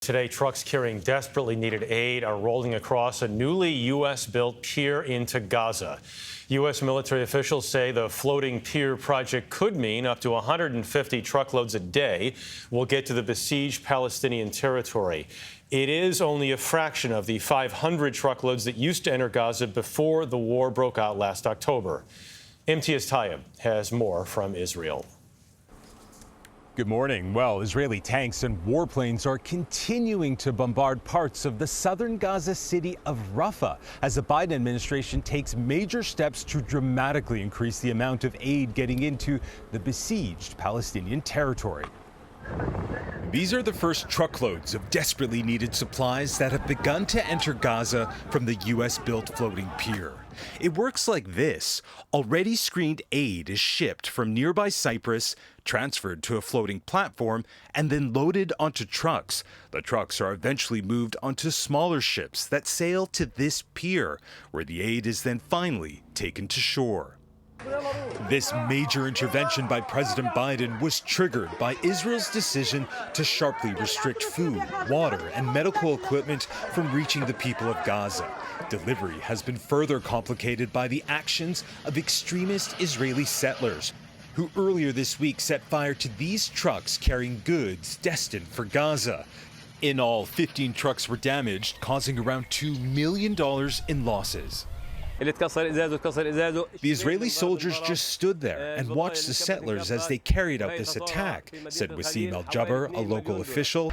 Today, trucks carrying desperately needed aid are rolling across a newly U.S.-built pier into Gaza. U.S. military officials say the floating pier project could mean up to 150 truckloads a day will get to the besieged Palestinian territory. It is only a fraction of the 500 truckloads that used to enter Gaza before the war broke out last October. Imtiaz Tayyab has more from Israel. Good morning. Well, Israeli tanks and warplanes are continuing to bombard parts of the southern Gaza city of Rafah as the Biden administration takes major steps to dramatically increase the amount of aid getting into the besieged Palestinian territory. These are the first truckloads of desperately needed supplies that have begun to enter Gaza from the U.S.-built floating pier. It works like this. Already screened aid is shipped from nearby Cyprus, transferred to a floating platform, and then loaded onto trucks. The trucks are eventually moved onto smaller ships that sail to this pier, where the aid is then finally taken to shore. This major intervention by President Biden was triggered by Israel's decision to sharply restrict food, water, and medical equipment from reaching the people of Gaza. Delivery has been further complicated by the actions of extremist Israeli settlers, who earlier this week set fire to these trucks carrying goods destined for Gaza. In all, 15 trucks were damaged, causing around $2 million in losses. The Israeli soldiers just stood there and watched the settlers as they carried out this attack, said Wassim Al-Jabr, a local official.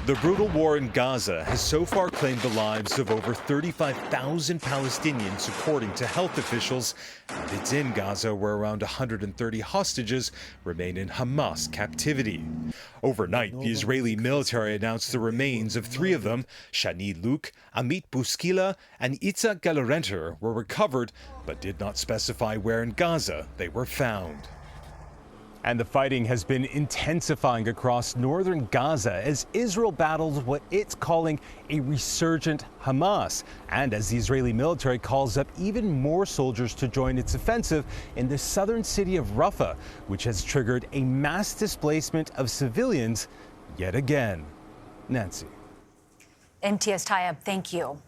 The brutal war in Gaza has so far claimed the lives of over 35,000 Palestinians, according to health officials. And it's in Gaza where around 130 hostages remain in Hamas captivity. Overnight, the Israeli military announced the remains of three of them, Shani Luke, Amit Bouskila, and Itzhak Galarenter, were recovered, but did not specify where in Gaza they were found. And the fighting has been intensifying across northern Gaza as Israel battles what it's calling a resurgent Hamas, and as the Israeli military calls up even more soldiers to join its offensive in the southern city of Rafah, which has triggered a mass displacement of civilians yet again. Nancy. Imtiaz Tayyab, thank you.